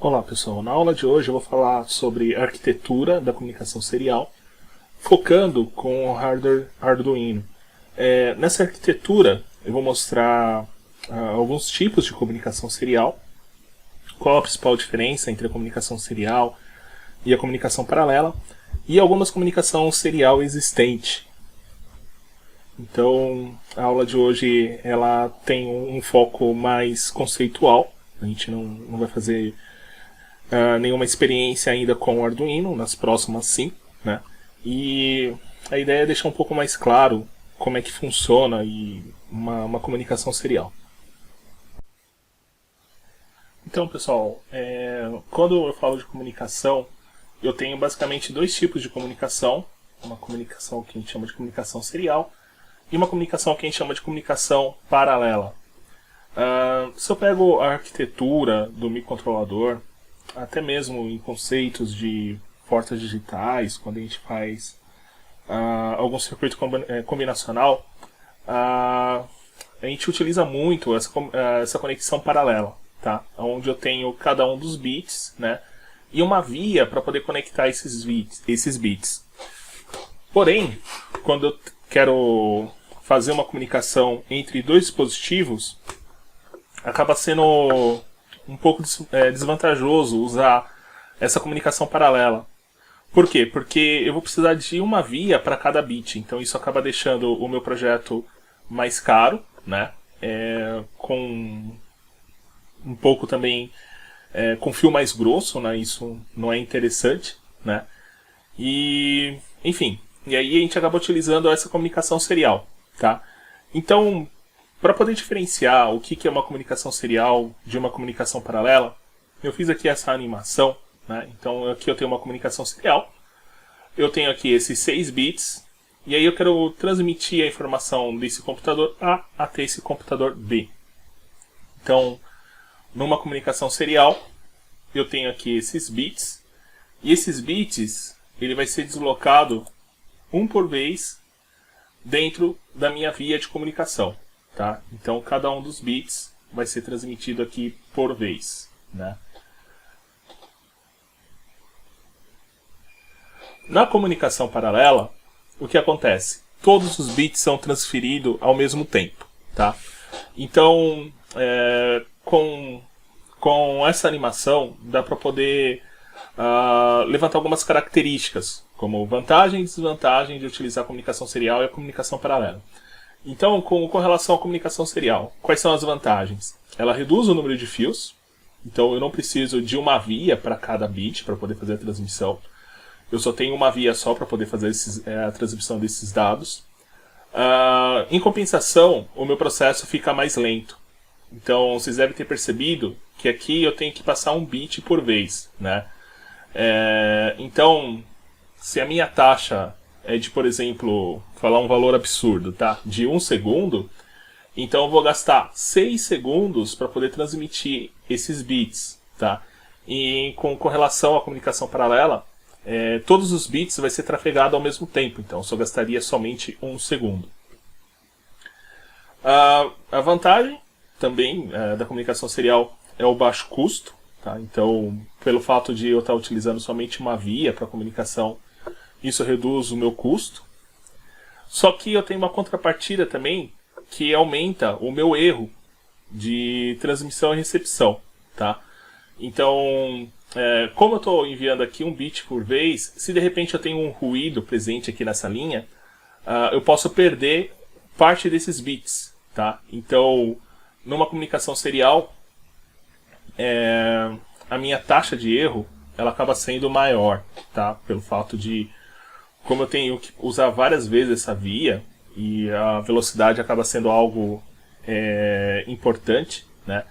Olá pessoal, na aula de hoje eu vou falar sobre a arquitetura da comunicação serial, focando com o hardware Arduino. Nessa arquitetura eu vou mostrar alguns tipos de comunicação serial, qual a principal diferença entre a comunicação serial e a comunicação paralela, e algumas comunicação serial existente. Então a aula de hoje ela tem um foco mais conceitual, a gente não vai fazer nenhuma experiência ainda com o Arduino, nas próximas sim, né? E a ideia é deixar um pouco mais claro como é que funciona e uma comunicação serial. Então, pessoal, quando eu falo de comunicação, eu tenho basicamente dois tipos de comunicação. Uma comunicação que a gente chama de comunicação serial e uma comunicação que a gente chama de comunicação paralela. Se eu pego a arquitetura do microcontrolador, até mesmo em conceitos de portas digitais, quando a gente faz algum circuito combinacional, a gente utiliza muito essa conexão paralela, tá? Onde eu tenho cada um dos bits, né? E uma via para poder conectar esses bits. Porém, quando eu quero fazer uma comunicação entre dois dispositivos, acaba sendo um pouco desvantajoso usar essa comunicação paralela. Por quê? Porque eu vou precisar de uma via para cada bit, então isso acaba deixando o meu projeto mais caro, né? Com um pouco também com fio mais grosso, né? Isso não é interessante, né? E enfim, e aí a gente acaba utilizando essa comunicação serial, tá? Então, para poder diferenciar o que é uma comunicação serial de uma comunicação paralela, eu fiz aqui essa animação, né? Então aqui eu tenho uma comunicação serial, eu tenho aqui esses 6 bits, e aí eu quero transmitir a informação desse computador A até esse computador B. Então, numa comunicação serial, eu tenho aqui esses bits, e esses bits ele vai ser deslocado um por vez dentro da minha via de comunicação. Tá? Então cada um dos bits vai ser transmitido aqui por vez, né? Na comunicação paralela, o que acontece? Todos os bits são transferidos ao mesmo tempo, tá? Então, com essa animação, dá para poder levantar algumas características, como vantagem e desvantagem de utilizar a comunicação serial e a comunicação paralela. Então, com relação à comunicação serial, quais são as vantagens? Ela reduz o número de fios, então eu não preciso de uma via para cada bit para poder fazer a transmissão. Eu só tenho uma via só para poder fazer a transmissão desses dados. Em compensação, o meu processo fica mais lento. Então, vocês devem ter percebido que aqui eu tenho que passar um bit por vez, né? Então, se a minha taxa é de, por exemplo, falar um valor absurdo, tá? De 1 segundo, então eu vou gastar 6 segundos para poder transmitir esses bits, tá? E com relação à comunicação paralela, todos os bits vai ser trafegado ao mesmo tempo, então eu só gastaria somente 1 segundo. A vantagem também da comunicação serial é o baixo custo, tá? Então, pelo fato de eu estar utilizando somente uma via para comunicação, isso reduz o meu custo. Só que eu tenho uma contrapartida também que aumenta o meu erro de transmissão e recepção, tá? Então, como eu estou enviando aqui um bit por vez, se de repente eu tenho um ruído presente aqui nessa linha, eu posso perder parte desses bits, tá? Então, numa comunicação serial, a minha taxa de erro ela acaba sendo maior, tá? Pelo fato de, como eu tenho que usar várias vezes essa via e a velocidade acaba sendo algo importante, né?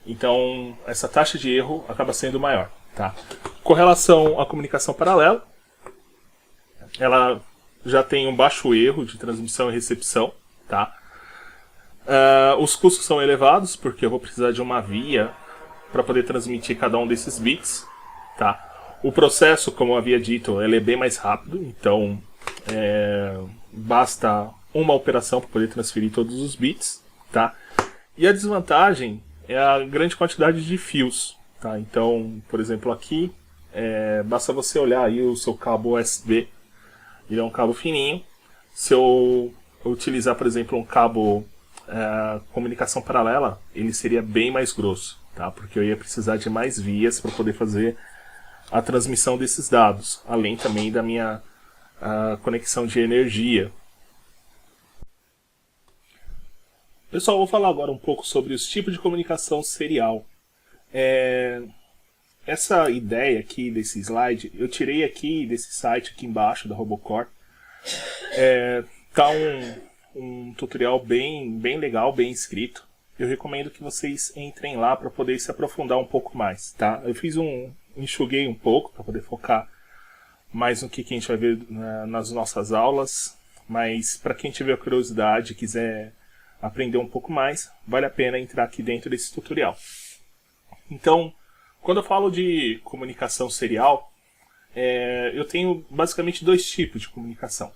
Então essa taxa de erro acaba sendo maior, tá? Com relação à comunicação paralela, ela já tem um baixo erro de transmissão e recepção, tá? Os custos são elevados porque eu vou precisar de uma via para poder transmitir cada um desses bits, tá? O processo, como eu havia dito, ele é bem mais rápido, então basta uma operação para poder transferir todos os bits, tá? E a desvantagem é a grande quantidade de fios, Tá? Então, por exemplo, aqui, basta você olhar aí o seu cabo USB, ele é um cabo fininho. Se eu utilizar, por exemplo, um cabo comunicação paralela, ele seria bem mais grosso, tá? Porque eu ia precisar de mais vias para poder fazer a transmissão desses dados, além também da minha conexão de energia. Pessoal, vou falar agora um pouco sobre os tipos de comunicação serial. Essa ideia aqui desse slide, eu tirei aqui desse site aqui embaixo da Robocore. Tá um tutorial bem legal, bem escrito. Eu recomendo que vocês entrem lá para poder se aprofundar um pouco mais, tá? Eu enxuguei um pouco para poder focar mais no que a gente vai ver nas nossas aulas, mas para quem tiver curiosidade e quiser aprender um pouco mais, vale a pena entrar aqui dentro desse tutorial. Então, quando eu falo de comunicação serial, eu tenho basicamente dois tipos de comunicação.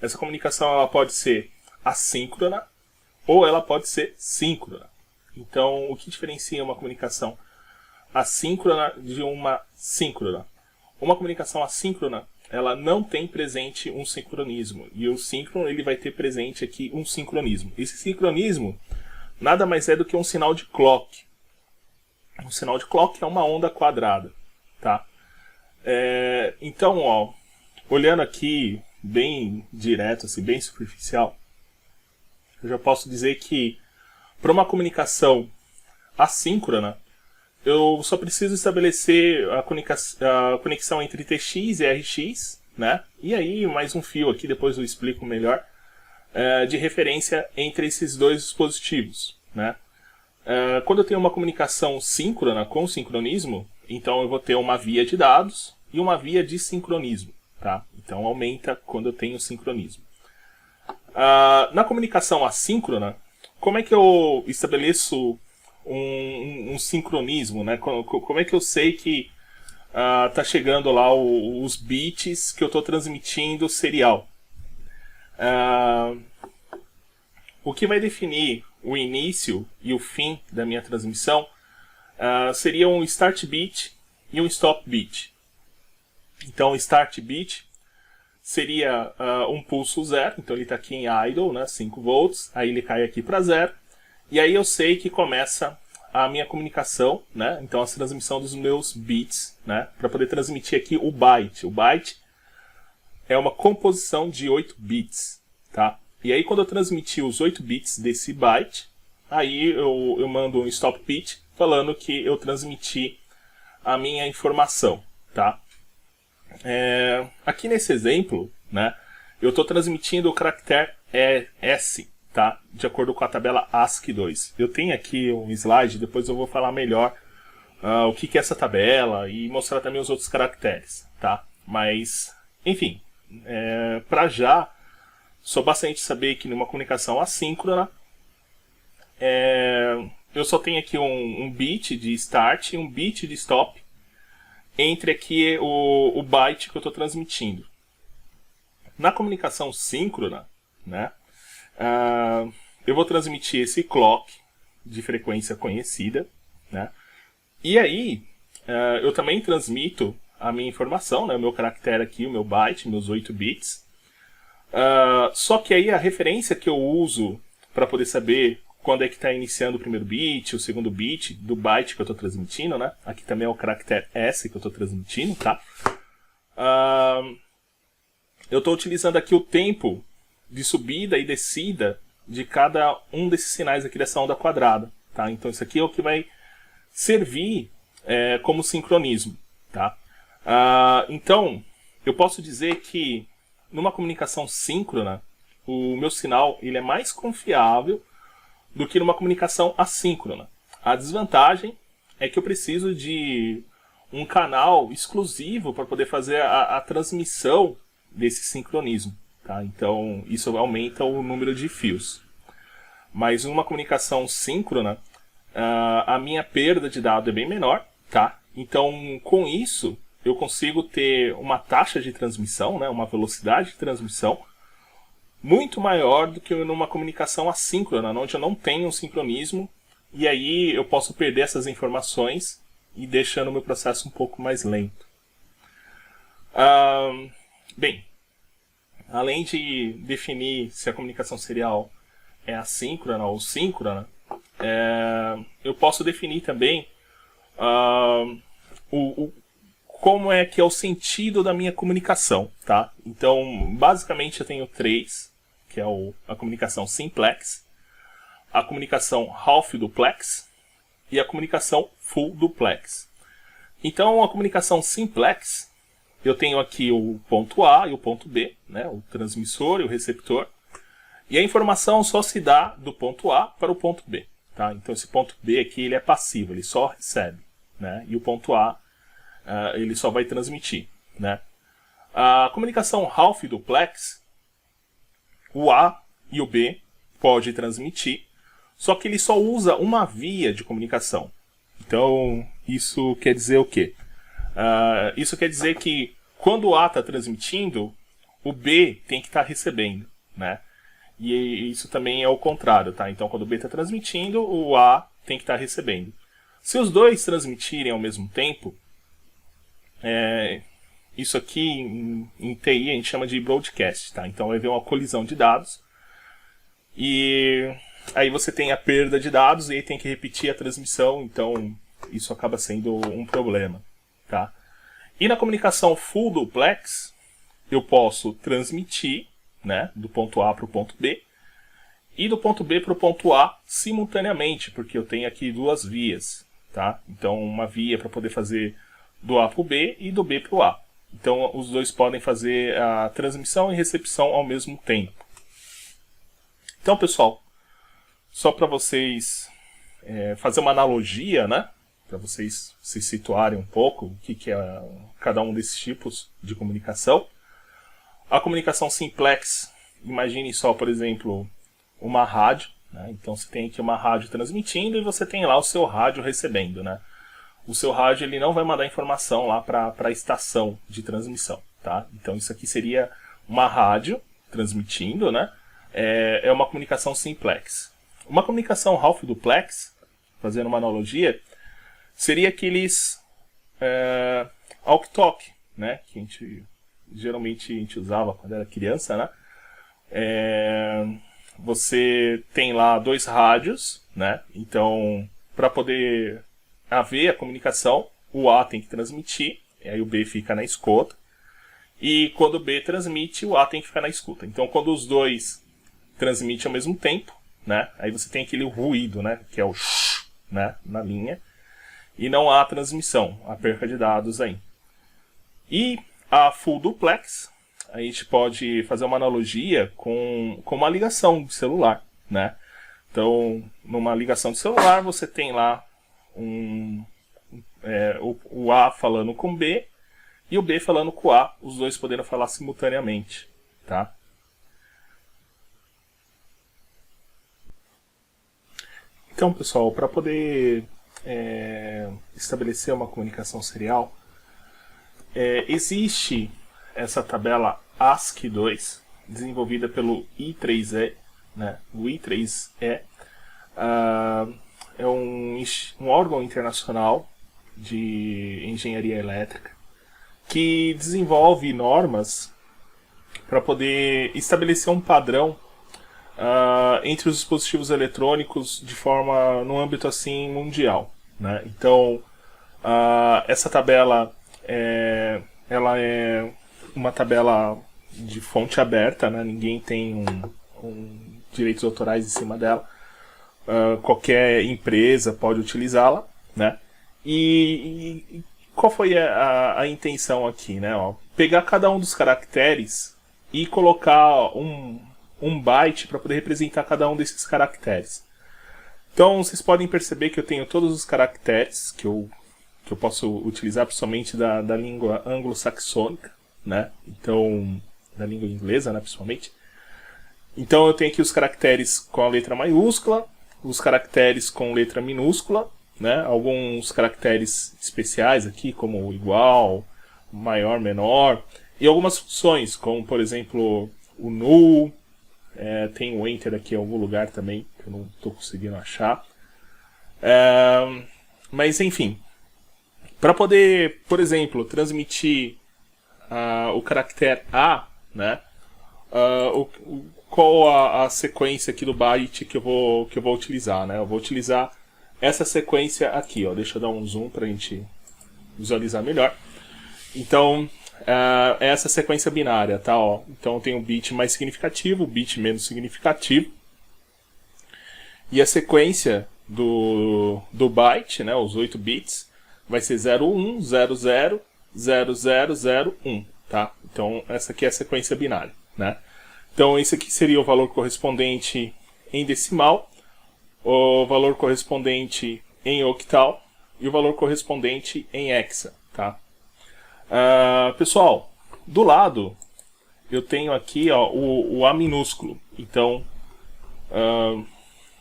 Essa comunicação ela pode ser assíncrona ou ela pode ser síncrona. Então, o que diferencia uma comunicação assíncrona de uma síncrona? Uma comunicação assíncrona, ela não tem presente um sincronismo. E o síncrono, ele vai ter presente aqui um sincronismo. Esse sincronismo nada mais é do que um sinal de clock. Um sinal de clock é uma onda quadrada, tá? Então, ó, olhando aqui bem direto, assim, bem superficial, eu já posso dizer que para uma comunicação assíncrona, eu só preciso estabelecer a conexão entre TX e RX, né? E aí mais um fio aqui, depois eu explico melhor, de referência entre esses dois dispositivos, né? Quando eu tenho uma comunicação síncrona com sincronismo, então eu vou ter uma via de dados e uma via de sincronismo, tá? Então aumenta quando eu tenho sincronismo. Na comunicação assíncrona, como é que eu estabeleço um sincronismo, né? Como é que eu sei que tá chegando lá os bits que eu estou transmitindo serial? O que vai definir o início e o fim da minha transmissão seria um start bit e um stop bit. Então, o start bit seria um pulso zero, então ele está aqui em idle, né, 5 volts, aí ele cai aqui para zero, e aí eu sei que começa a minha comunicação, né, então a transmissão dos meus bits, né, para poder transmitir aqui o byte. O byte é uma composição de 8 bits, tá? E aí quando eu transmitir os 8 bits desse byte, aí eu mando um stop bit falando que eu transmiti a minha informação, tá? Aqui nesse exemplo, né, eu estou transmitindo o caractere S, tá? De acordo com a tabela ASCII2. Eu tenho aqui um slide, depois eu vou falar melhor o que é essa tabela e mostrar também os outros caracteres, tá? Mas, enfim, para já, só bastante saber que numa comunicação assíncrona, eu só tenho aqui um bit de start e um bit de stop entre aqui o byte que eu estou transmitindo. Na comunicação síncrona, né, eu vou transmitir esse clock de frequência conhecida, né, e aí eu também transmito a minha informação, né, o meu caractere aqui, o meu byte, meus 8 bits. Só que aí a referência que eu uso para poder saber quando é que está iniciando o primeiro bit, o segundo bit do byte que eu estou transmitindo, né? Aqui também é o caractere S que eu estou transmitindo, tá? Eu estou utilizando aqui o tempo de subida e descida de cada um desses sinais aqui dessa onda quadrada, tá? Então isso aqui é o que vai servir como sincronismo, tá? Então, eu posso dizer que numa comunicação síncrona, o meu sinal ele é mais confiável do que numa comunicação assíncrona. A desvantagem é que eu preciso de um canal exclusivo para poder fazer a transmissão desse sincronismo, tá? Então isso aumenta o número de fios. Mas numa comunicação síncrona, a minha perda de dado é bem menor, tá? Então com isso eu consigo ter uma taxa de transmissão, né, uma velocidade de transmissão muito maior do que numa comunicação assíncrona, onde eu não tenho um sincronismo, e aí eu posso perder essas informações e deixando o meu processo um pouco mais lento. Bem, além de definir se a comunicação serial é assíncrona ou síncrona, eu posso definir também como é que é o sentido da minha comunicação, tá? Então, basicamente eu tenho três, que é a comunicação simplex, a comunicação half duplex e a comunicação full duplex. Então, a comunicação simplex, eu tenho aqui o ponto A e o ponto B, né? O transmissor e o receptor, e a informação só se dá do ponto A para o ponto B, tá? Então, esse ponto B aqui ele é passivo, ele só recebe, né? E o ponto A ele só vai transmitir, né? A comunicação half duplex, o A e o B pode transmitir, só que ele só usa uma via de comunicação. Então, isso quer dizer o quê? Isso quer dizer que quando o A está transmitindo, o B tem que estar recebendo, né? E isso também é o contrário, tá? Então, quando o B está transmitindo, o A tem que estar recebendo. Se os dois transmitirem ao mesmo tempo, isso aqui em TI a gente chama de broadcast, tá? Então vai haver uma colisão de dados e aí você tem a perda de dados e aí tem que repetir a transmissão, então isso acaba sendo um problema, tá? E na comunicação full duplex eu posso transmitir, né, do ponto A para o ponto B e do ponto B para o ponto A simultaneamente, porque eu tenho aqui duas vias, tá? Então uma via para poder fazer do A para o B e do B para o A. Então os dois podem fazer a transmissão e recepção ao mesmo tempo. Então, pessoal, só para vocês fazer uma analogia, né? Para vocês se situarem um pouco o que é cada um desses tipos de comunicação. A comunicação simplex, imagine só, por exemplo, uma rádio, né? Então você tem aqui uma rádio transmitindo e você tem lá o seu rádio recebendo, né? O seu rádio ele não vai mandar informação lá para a estação de transmissão, tá? Então isso aqui seria uma rádio transmitindo, né? É uma comunicação simplex. Uma comunicação half duplex, fazendo uma analogia, seria aqueles walkie-talkie, né? Que geralmente a gente usava quando era criança, né? Você tem lá dois rádios, né? Então, para poder haver a comunicação, o A tem que transmitir, e aí o B fica na escuta. E quando o B transmite, o A tem que ficar na escuta. Então, quando os dois transmitem ao mesmo tempo, né? Aí você tem aquele ruído, né? Que é o shh, né? Na linha. E não há transmissão, a perca de dados aí. E a full duplex, a gente pode fazer uma analogia com uma ligação de celular, né? Então, numa ligação de celular, você tem lá o A falando com o B e o B falando com o A, os dois podendo falar simultaneamente, tá? Então, pessoal, para poder estabelecer uma comunicação serial, existe essa tabela ASCII-2 desenvolvida pelo I3E, né? O I3E é um órgão internacional de engenharia elétrica que desenvolve normas para poder estabelecer um padrão entre os dispositivos eletrônicos no âmbito assim mundial, né? Então essa tabela ela é uma tabela de fonte aberta, né? Ninguém tem direitos autorais em cima dela. Qualquer empresa pode utilizá-la, né? E qual foi a intenção aqui, né? Pegar cada um dos caracteres e colocar um byte para poder representar cada um desses caracteres. Então vocês podem perceber que eu tenho todos os caracteres que eu posso utilizar principalmente da língua anglo-saxônica, né? Então, da língua inglesa, né, principalmente. Então eu tenho aqui os caracteres com a letra maiúscula, os caracteres com letra minúscula, né? Alguns caracteres especiais aqui, como o igual, maior, menor, e algumas funções, como por exemplo o null, tem o enter aqui em algum lugar também, que eu não estou conseguindo achar. Mas enfim, Para poder, por exemplo, transmitir o caractere A, né? Qual a sequência aqui do byte que eu vou utilizar, né? Eu vou utilizar essa sequência aqui, ó. Deixa eu dar um zoom para a gente visualizar melhor. Então, é essa sequência binária, tá? Ó. Então tem o bit mais significativo, o bit menos significativo. E a sequência do byte, né? Os 8 bits, vai ser 01, 00, 0001, tá? Então essa aqui é a sequência binária, né? Então esse aqui seria o valor correspondente em decimal, o valor correspondente em octal e o valor correspondente em hexa, tá? Pessoal, do lado eu tenho aqui, ó, o A minúsculo. Então,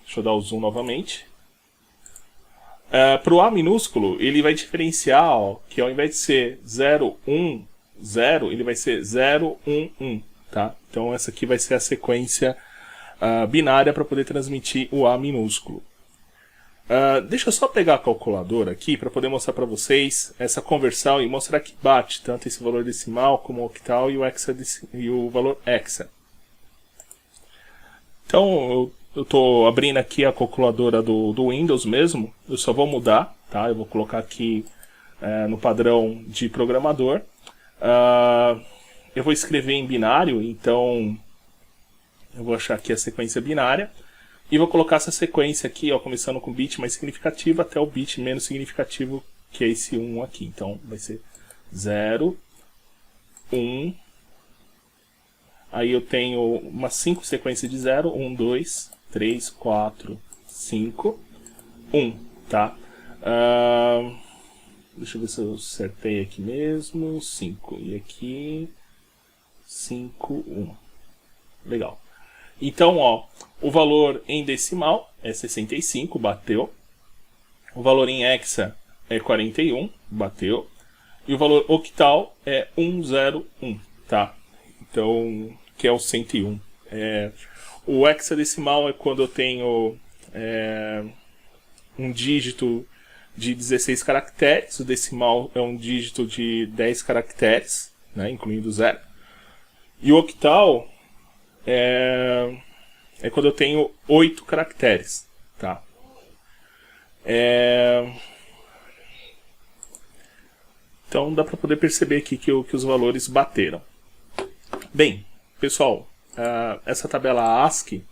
deixa eu dar o zoom novamente. Para o A minúsculo, ele vai diferenciar, ó, que ao invés de ser 0, 1, 0, ele vai ser 0, 1, 1. Tá? Então essa aqui vai ser a sequência binária para poder transmitir o A minúsculo. Deixa eu só pegar a calculadora aqui para poder mostrar para vocês essa conversão e mostrar que bate tanto esse valor decimal como o octal e o valor hexa. Então eu estou abrindo aqui a calculadora do Windows mesmo. Eu só vou mudar, tá? Eu vou colocar aqui no padrão de programador. Eu vou escrever em binário, então eu vou achar aqui a sequência binária e vou colocar essa sequência aqui, ó, começando com o bit mais significativo até o bit menos significativo, que é esse 1 aqui. Então vai ser 0, 1, aí eu tenho umas 5 sequências de 0, 1, 2, 3, 4, 5, 1, tá? Deixa eu ver se eu acertei aqui mesmo, 5, e aqui 5, 1. Legal. Então, ó, o valor em decimal é 65, bateu. O valor em hexa é 41, bateu. E o valor octal é 101, tá? Então, que é o 101. O hexadecimal é quando eu tenho um dígito de 16 caracteres. O decimal é um dígito de 10 caracteres, né, incluindo 0. E o octal é quando eu tenho 8 caracteres, tá? Então dá para poder perceber aqui que os valores bateram. Bem, pessoal, essa tabela ASCII,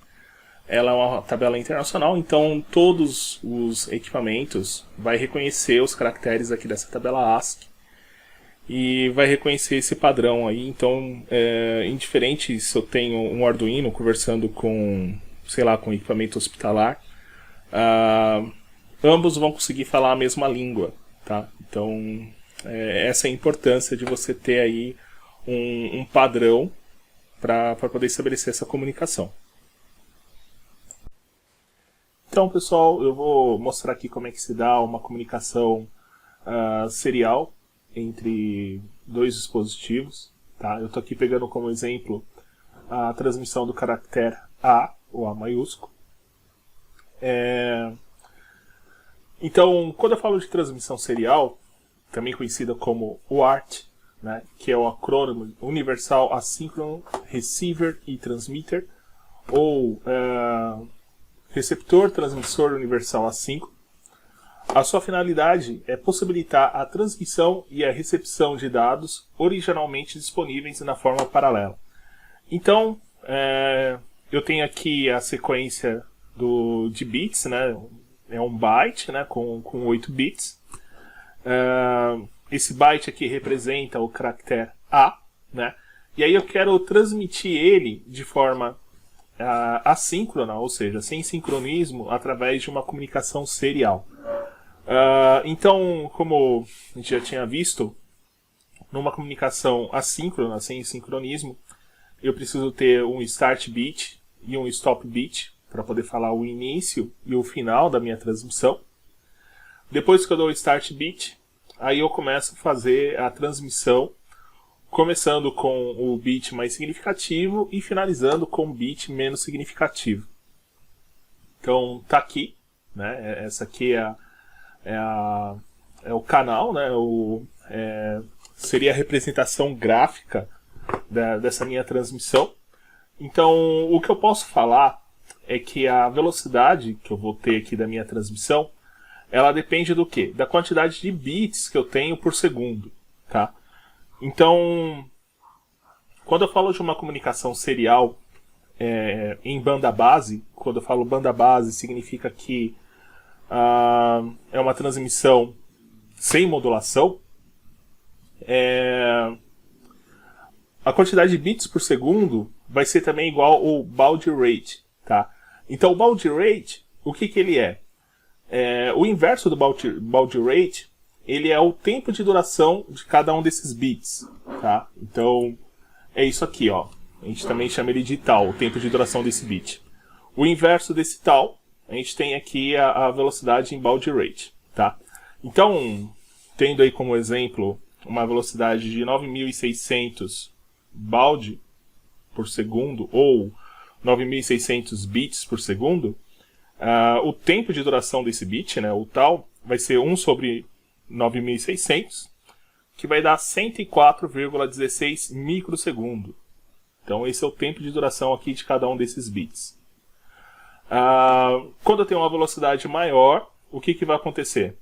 ela é uma tabela internacional, então todos os equipamentos vai reconhecer os caracteres aqui dessa tabela ASCII e vai reconhecer esse padrão aí. Então, indiferente se eu tenho um Arduino conversando com, sei lá, com equipamento hospitalar, ambos vão conseguir falar a mesma língua, tá? Então, essa é a importância de você ter aí um padrão para poder estabelecer essa comunicação. Então, pessoal, eu vou mostrar aqui como é que se dá uma comunicação serial entre dois dispositivos, tá? Eu estou aqui pegando como exemplo a transmissão do caractere A, ou A maiúsculo. Então, quando eu falo de transmissão serial, também conhecida como UART, né, que é o acrônimo Universal Asynchronous Receiver e Transmitter, ou Receptor Transmissor Universal Assíncrono, a sua finalidade é possibilitar a transmissão e a recepção de dados originalmente disponíveis na forma paralela. Então, eu tenho aqui a sequência de bits, né? É um byte, né? com 8 bits. Esse byte aqui representa o caractere A, né? E aí eu quero transmitir ele de forma assíncrona, ou seja, sem sincronismo, através de uma comunicação serial. Então, como a gente já tinha visto, numa comunicação assíncrona, sem sincronismo, eu preciso ter um start bit e um stop bit para poder falar o início e o final da minha transmissão. Depois que eu dou o start bit, aí eu começo a fazer a transmissão, começando com o bit mais significativo e finalizando com o bit menos significativo. Então, tá aqui, né? Essa aqui é o canal, né? Seria a representação gráfica dessa minha transmissão. Então, o que eu posso falar é que a velocidade que eu vou ter aqui da minha transmissão, ela depende do quê? Da quantidade de bits que eu tenho por segundo, tá? Então, quando eu falo de uma comunicação serial em banda base, quando eu falo banda base, significa que é uma transmissão sem modulação. A quantidade de bits por segundo vai ser também igual ao baud rate, tá? Então o baud rate, o que ele é? O inverso do baud rate, ele é o tempo de duração de cada um desses bits, tá? Então é isso aqui, ó. A gente também chama ele de tal, o tempo de duração desse bit. O inverso desse tal, a gente tem aqui a velocidade em baud rate, tá? Então, tendo aí como exemplo uma velocidade de 9.600 baud por segundo ou 9.600 bits por segundo, o tempo de duração desse bit, né, o tal, vai ser 1 sobre 9.600, que vai dar 104,16 microsegundo. Então esse é o tempo de duração aqui de cada um desses bits. Quando eu tenho uma velocidade maior, o que vai acontecer?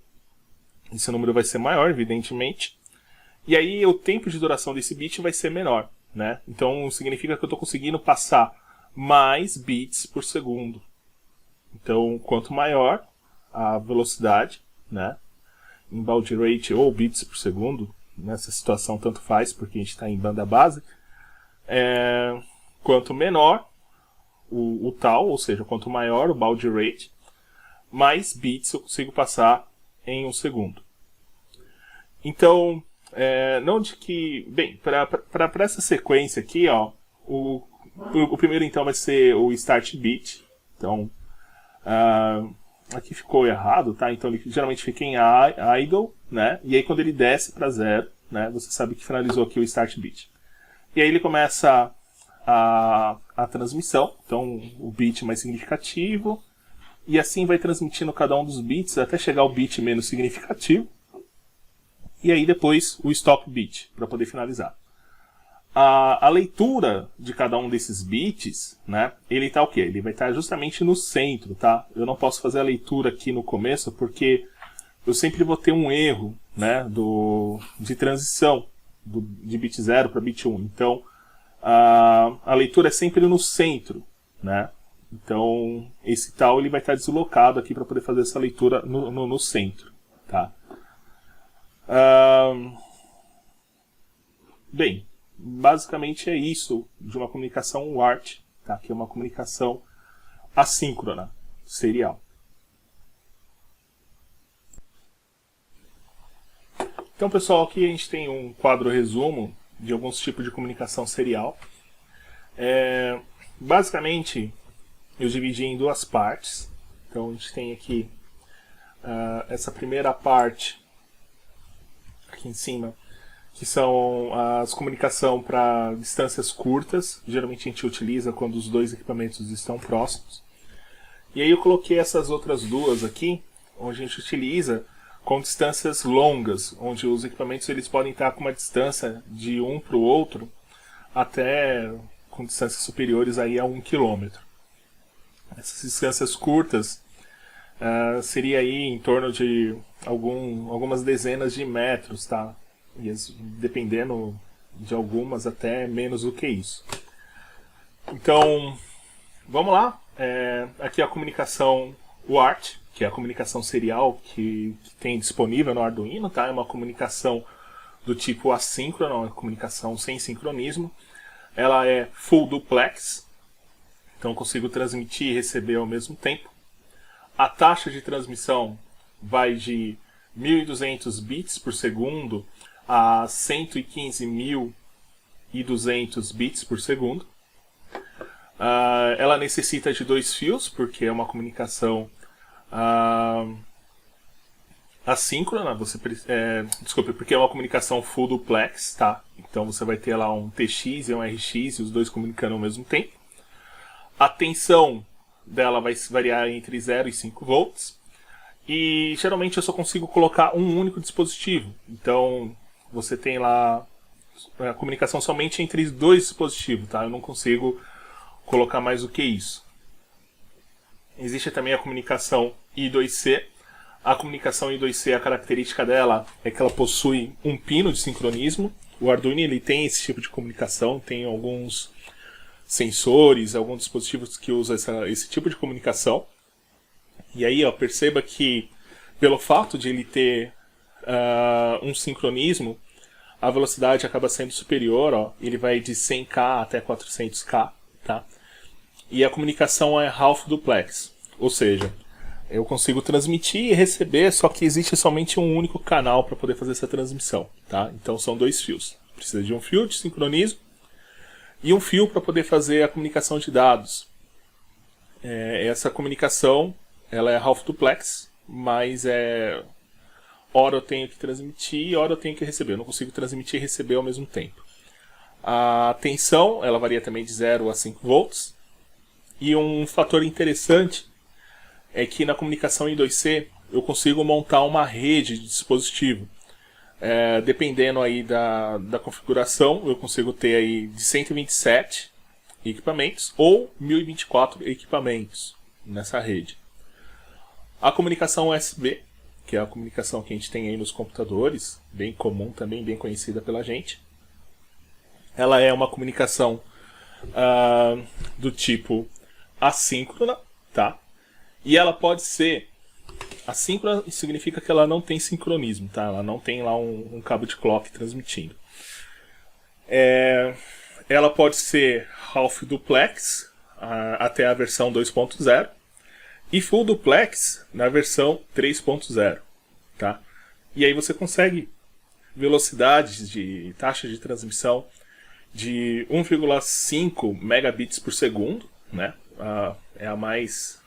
Esse número vai ser maior, evidentemente, e aí o tempo de duração desse bit vai ser menor, né? Então significa que eu estou conseguindo passar mais bits por segundo. Então, quanto maior a velocidade, né, em baud rate ou bits por segundo, nessa situação tanto faz, porque a gente está em banda base, quanto menor o tal, ou seja, quanto maior o baud rate, mais bits eu consigo passar em um segundo. Então, não de que... Bem, para essa sequência aqui, ó, o primeiro então vai ser o start bit. Então, aqui ficou errado, tá? Então ele geralmente fica em idle, né? E aí quando ele desce para 0, né, você sabe que finalizou aqui o start bit. E aí ele começa a transmissão, então o bit mais significativo, e assim vai transmitindo cada um dos bits até chegar ao bit menos significativo. E aí depois o stop bit, para poder finalizar. A leitura de cada um desses bits, né, ele está o quê? Ele vai estar justamente no centro, tá? Eu não posso fazer a leitura aqui no começo porque eu sempre vou ter um erro, né, de transição de bit 0 para bit 1. Então, a leitura é sempre no centro, né? Então, esse tal ele vai estar deslocado aqui para poder fazer essa leitura no centro, tá? Bem, basicamente é isso de uma comunicação WART, tá? Que é uma comunicação assíncrona, serial. Então, pessoal, aqui a gente tem um quadro resumo de alguns tipos de comunicação serial. Basicamente, eu dividi em duas partes. Então, a gente tem aqui essa primeira parte, aqui em cima, que são as comunicação para distâncias curtas. Geralmente a gente utiliza quando os dois equipamentos estão próximos. E aí eu coloquei essas outras duas aqui, onde a gente utiliza com distâncias longas, onde os equipamentos eles podem estar com uma distância de um para o outro, até com distâncias superiores aí a 1 km. Essas distâncias curtas seria aí em torno de algumas dezenas de metros, tá? E dependendo de algumas até menos do que isso. Então, vamos lá. Aqui a comunicação WART, que é a comunicação serial que tem disponível no Arduino, tá? É uma comunicação do tipo assíncrona, uma comunicação sem sincronismo. Ela é full duplex, então eu consigo transmitir e receber ao mesmo tempo. A taxa de transmissão vai de 1.200 bits por segundo a 115.200 bits por segundo. Ela necessita de 2 fios, porque é uma comunicação assíncrona. Desculpe, porque é uma comunicação full duplex, tá? Então você vai ter lá um TX e um RX, e os dois comunicando ao mesmo tempo. A tensão dela vai variar entre 0 e 5 volts. E geralmente eu só consigo colocar um único dispositivo. Então você tem lá a comunicação somente entre dois dispositivos, tá? Eu não consigo colocar mais do que isso. Existe também a comunicação I2C. A comunicação I2C, a característica dela é que ela possui um pino de sincronismo. O Arduino ele tem esse tipo de comunicação, tem alguns sensores, alguns dispositivos que usam esse tipo de comunicação. E aí, ó, perceba que pelo fato de ele ter um sincronismo, a velocidade acaba sendo superior, ó, ele vai de 100K até 400K, tá? E a comunicação é half duplex, ou seja, eu consigo transmitir e receber, só que existe somente um único canal para poder fazer essa transmissão, tá? Então são dois fios. Precisa de um fio de sincronismo e um fio para poder fazer a comunicação de dados. Essa comunicação ela é half duplex, mas hora eu tenho que transmitir e hora eu tenho que receber. Eu não consigo transmitir e receber ao mesmo tempo. A tensão ela varia também de 0 a 5 volts. E um fator interessante é que na comunicação I2C eu consigo montar uma rede de dispositivo. Dependendo aí da configuração, eu consigo ter aí de 127 equipamentos ou 1024 equipamentos nessa rede. A comunicação USB, que é a comunicação que a gente tem aí nos computadores, bem comum também, bem conhecida pela gente. Ela é uma comunicação do tipo assíncrona, tá? E ela pode ser assíncrona, significa que ela não tem sincronismo, tá? Ela não tem lá um cabo de clock transmitindo. Ela pode ser half duplex até a versão 2.0 e full duplex na versão 3.0, tá? E aí você consegue velocidades de taxa de transmissão de 1,5 megabits por segundo, né? É a mais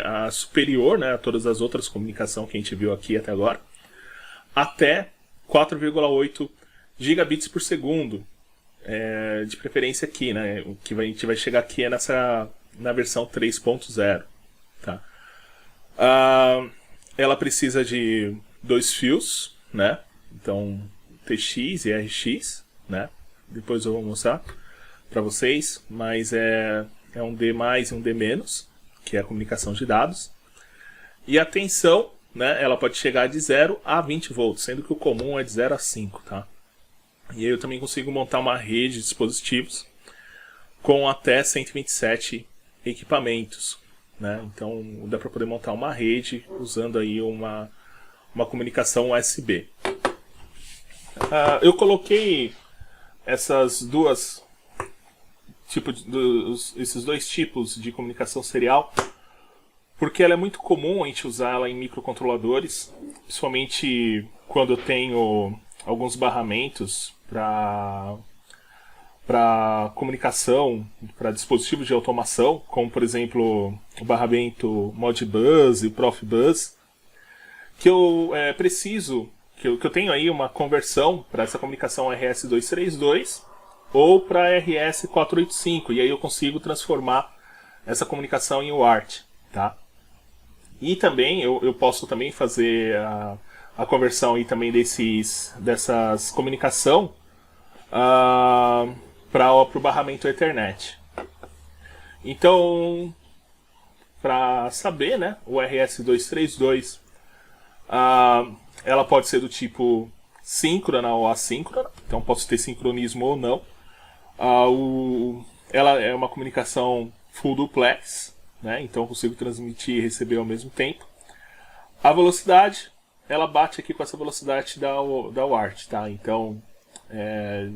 a superior, né, a todas as outras comunicações que a gente viu aqui até agora, até 4,8 gigabits por segundo, de preferência aqui, né? O que a gente vai chegar aqui é na versão 3.0, tá? Ela precisa de dois fios, né? Então TX e RX, né? Depois eu vou mostrar para vocês, mas é um D mais e um D menos, que é a comunicação de dados. E a tensão, né, ela pode chegar de 0 a 20 volts, sendo que o comum é de 0 a 5, tá? E aí eu também consigo montar uma rede de dispositivos com até 127 equipamentos, né? Então dá para poder montar uma rede usando aí uma comunicação USB. Eu coloquei esses dois tipos de comunicação serial porque ela é muito comum a gente usar ela em microcontroladores, principalmente quando eu tenho alguns barramentos para comunicação, para dispositivos de automação, como por exemplo o barramento Modbus e o Profibus, que eu preciso, que eu tenho aí uma conversão para essa comunicação RS-232 ou para RS-485, e aí eu consigo transformar essa comunicação em UART, tá? E também eu posso também fazer a conversão aí também dessas comunicação para o barramento Ethernet. Então, para saber, né, o RS-232 ela pode ser do tipo síncrona ou assíncrona, então posso ter sincronismo ou não. Ela é uma comunicação full duplex, né, então eu consigo transmitir e receber ao mesmo tempo. A velocidade, ela bate aqui com essa velocidade da UART, tá? Então,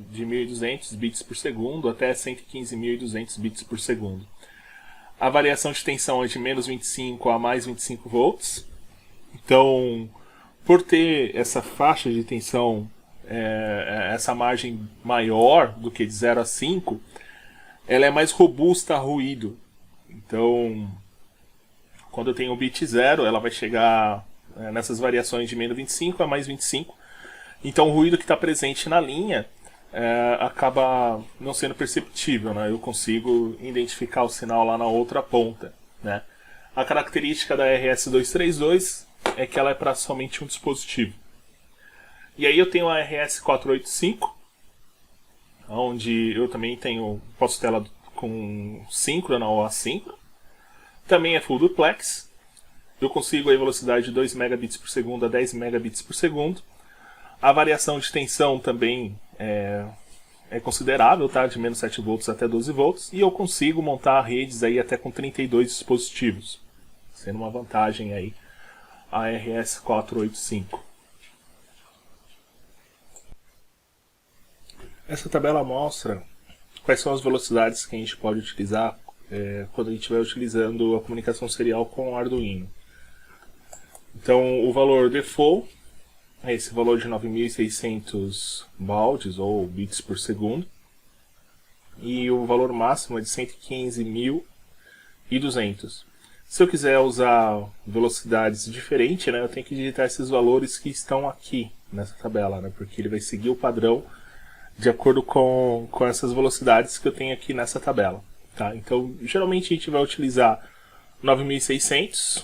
de 1200 bits por segundo até 115.200 bits por segundo. A variação de tensão é de menos 25 a mais 25 volts. Então, por ter essa faixa de tensão, essa margem maior do que de 0 a 5, ela é mais robusta a ruído. Então, quando eu tenho o bit 0, ela vai chegar nessas variações de menos 25 a mais 25. Então, o ruído que está presente na linha acaba não sendo perceptível, né? Eu consigo identificar o sinal lá na outra ponta, né? A característica da RS-232 é que ela é para somente um dispositivo. E aí eu tenho a RS-485, onde eu também posso ter ela com síncrona ou assíncrona. Também é full duplex. Eu consigo a velocidade de 2 megabits por segundo a 10 megabits por segundo. A variação de tensão também é considerável, tá? De menos 7 volts até 12 volts. E eu consigo montar redes aí até com 32 dispositivos, sendo uma vantagem aí a RS485. Essa tabela mostra quais são as velocidades que a gente pode utilizar quando a gente estiver utilizando a comunicação serial com o Arduino. Então, o valor default é esse valor de 9.600 baldes ou bits por segundo. E o valor máximo é de 115.200. Se eu quiser usar velocidades diferentes, né, eu tenho que digitar esses valores que estão aqui nessa tabela, né, porque ele vai seguir o padrão de acordo com essas velocidades que eu tenho aqui nessa tabela. Tá? Então, geralmente a gente vai utilizar 9.600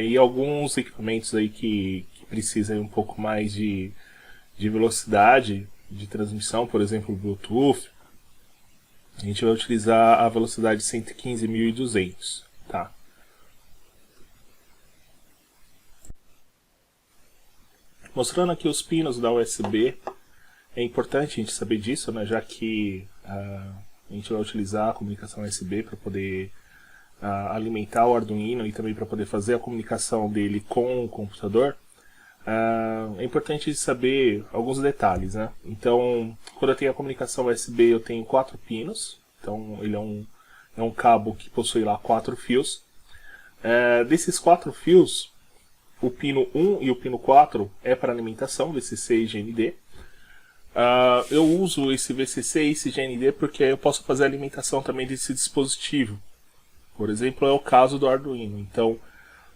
e alguns equipamentos aí que precisam um pouco mais de velocidade de transmissão, por exemplo, o Bluetooth. A gente vai utilizar a velocidade de 115.200. Tá? Mostrando aqui os pinos da USB, é importante a gente saber disso, né, já que a gente vai utilizar a comunicação USB para poder alimentar o Arduino e também para poder fazer a comunicação dele com o computador. É importante saber alguns detalhes, né? Então, quando eu tenho a comunicação USB, eu tenho 4 pinos. Então, ele é um cabo que possui lá 4 fios. Desses 4 fios, o pino 1 e o pino 4 é para alimentação VCC e GND. Eu uso esse VCC e esse GND porque eu posso fazer a alimentação também desse dispositivo. Por exemplo, é o caso do Arduino. Então,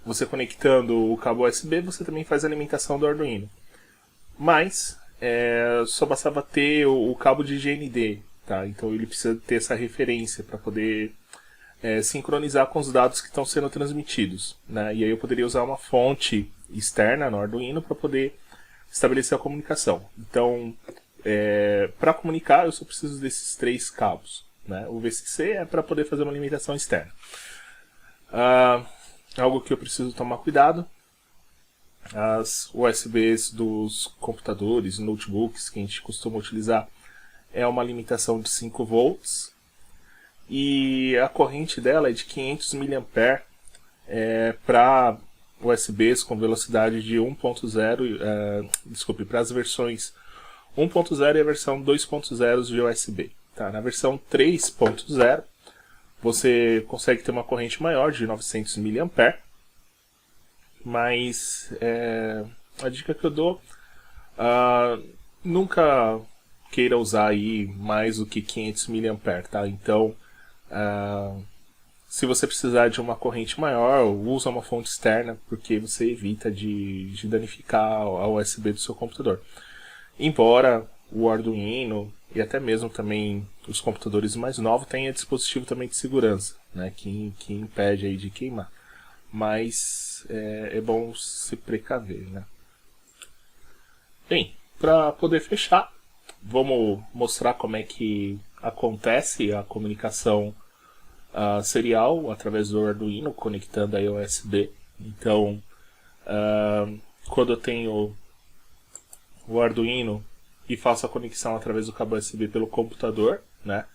você conectando o cabo USB, você também faz a alimentação do Arduino. Mas, só bastava ter o cabo de GND. Tá? Então, ele precisa ter essa referência para poder sincronizar com os dados que estão sendo transmitidos. Né? E aí eu poderia usar uma fonte externa no Arduino para poder estabelecer a comunicação. Então, para comunicar, eu só preciso desses 3 cabos. Né? O VCC é para poder fazer uma alimentação externa. Algo que eu preciso tomar cuidado: as USBs dos computadores, notebooks que a gente costuma utilizar é uma limitação de 5 volts e a corrente dela é de 500 mA para USBs com velocidade de 1.0, desculpe, para as versões 1.0 e a versão 2.0 de USB. Tá? Na versão 3.0 você consegue ter uma corrente maior de 900 mA, mas a dica que eu dou, nunca queira usar aí mais do que 500 mA, tá? Então, se você precisar de uma corrente maior, usa uma fonte externa, porque você evita de danificar a USB do seu computador. Embora o Arduino e até mesmo também os computadores mais novos tenham dispositivo também de segurança, né, que impede aí de queimar. Mas é bom se precaver, né? Bem, para poder fechar, vamos mostrar como é que acontece a comunicação serial através do Arduino, conectando a USB. Então, quando eu tenho o Arduino e faço a conexão através do cabo USB pelo computador, né?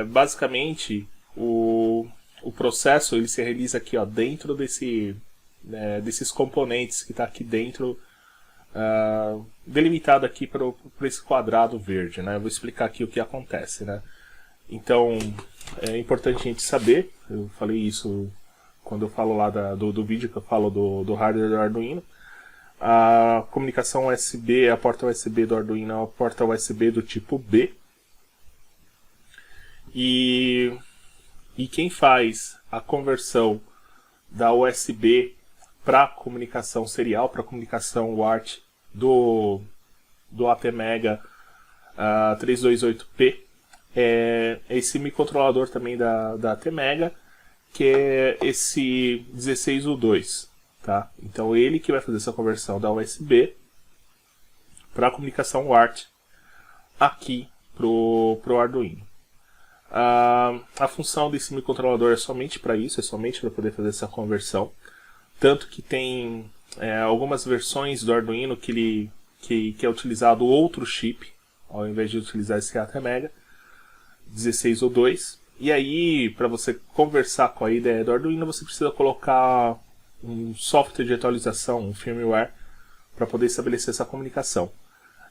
Basicamente, o processo ele se realiza aqui, ó, dentro desses componentes que está aqui dentro, delimitado aqui por esse quadrado verde, né? Eu vou explicar aqui o que acontece, né? Então, é importante a gente saber, eu falei isso quando eu falo lá do vídeo que eu falo do hardware do Arduino. A comunicação USB, a porta USB do Arduino é uma porta USB do tipo B. E quem faz a conversão da USB para comunicação serial, para comunicação UART do ATmega 328P, é esse microcontrolador também da ATmega, que é esse 16U2, tá? Então ele que vai fazer essa conversão da USB para a comunicação UART aqui pro Arduino. A função desse microcontrolador é somente para isso, é somente para poder fazer essa conversão. Tanto que tem algumas versões do Arduino que é utilizado outro chip, ao invés de utilizar esse ATmega 16U2. E aí, para você conversar com a IDE do Arduino, você precisa colocar um software de atualização, um firmware, para poder estabelecer essa comunicação.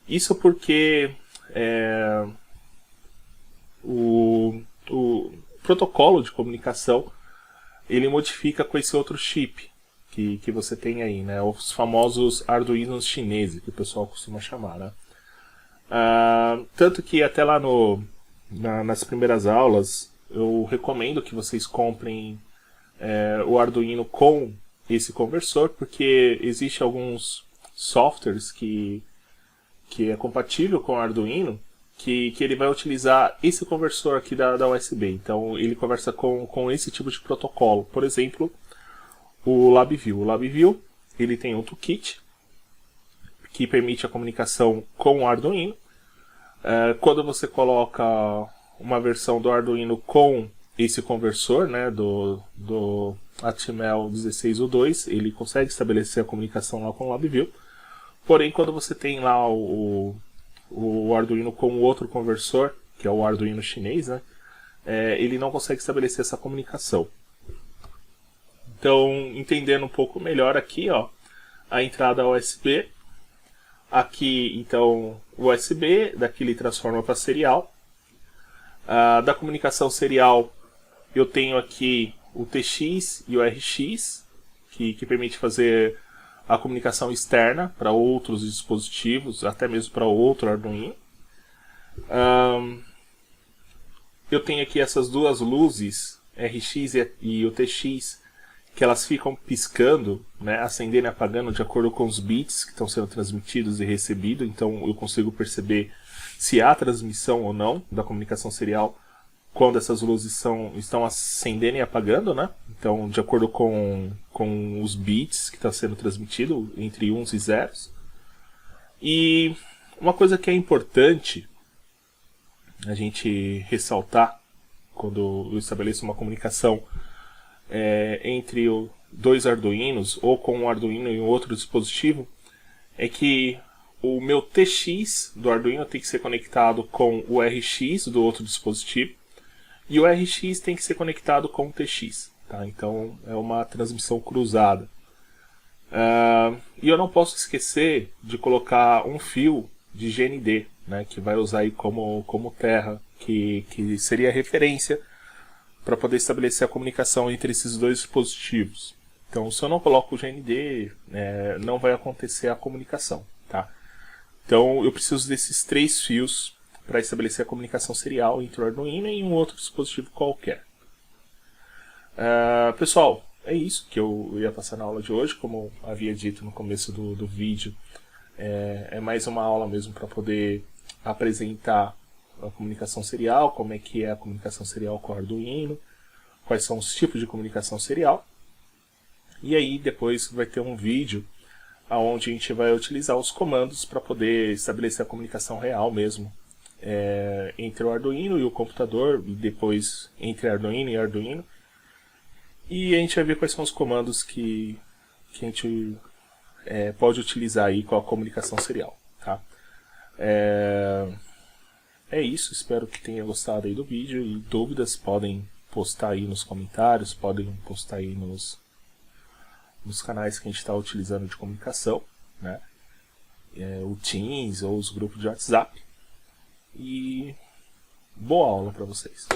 Isso porque o protocolo de comunicação ele modifica com esse outro chip que você tem aí, né? Os famosos Arduinos chineses, que o pessoal costuma chamar, né? Tanto que até lá nas primeiras aulas eu recomendo que vocês comprem o Arduino com esse conversor, porque existe alguns softwares que é compatível com o Arduino, que ele vai utilizar esse conversor aqui da USB. Então ele conversa com esse tipo de protocolo. Por exemplo, o LabVIEW. O LabVIEW ele tem um toolkit que permite a comunicação com o Arduino. Quando você coloca uma versão do Arduino com esse conversor, né, do Atmel 16U2, ele consegue estabelecer a comunicação lá com o LabVIEW. Porém, quando você tem lá o Arduino com o outro conversor, que é o Arduino chinês, né, ele não consegue estabelecer essa comunicação. Então, entendendo um pouco melhor aqui, ó, a entrada USB. Aqui, então, USB, daqui ele transforma para serial. Da comunicação serial, eu tenho aqui o TX e o RX, que permite fazer a comunicação externa para outros dispositivos, até mesmo para outro Arduino. Eu tenho aqui essas duas luzes, RX e o TX, que elas ficam piscando, né, acendendo e apagando de acordo com os bits que estão sendo transmitidos e recebidos. Então eu consigo perceber se há transmissão ou não da comunicação serial quando essas luzes estão acendendo e apagando, né? Então, de acordo com os bits que estão sendo transmitidos, entre uns e zeros. E uma coisa que é importante a gente ressaltar quando eu estabeleço uma comunicação entre dois Arduinos ou com um Arduino e um outro dispositivo é que o meu TX do Arduino tem que ser conectado com o RX do outro dispositivo e o RX tem que ser conectado com o TX, tá? Então é uma transmissão cruzada. E eu não posso esquecer de colocar um fio de GND, né, que vai usar aí como terra, que seria a referência para poder estabelecer a comunicação entre esses dois dispositivos. Então, se eu não coloco o GND, não vai acontecer a comunicação, tá? Então, eu preciso desses 3 fios para estabelecer a comunicação serial entre o Arduino e um outro dispositivo qualquer. Pessoal, é isso que eu ia passar na aula de hoje. Como havia dito no começo do vídeo, é mais uma aula mesmo para poder apresentar a comunicação serial, como é que é a comunicação serial com o Arduino, quais são os tipos de comunicação serial. E aí depois vai ter um vídeo onde a gente vai utilizar os comandos para poder estabelecer a comunicação real mesmo entre o Arduino e o computador, e depois entre Arduino e Arduino. E a gente vai ver quais são os comandos que a gente pode utilizar aí com a comunicação serial, tá? É isso, espero que tenha gostado aí do vídeo, e dúvidas podem postar aí nos comentários, podem postar aí nos canais que a gente está utilizando de comunicação, né? O Teams ou os grupos de WhatsApp. E boa aula para vocês.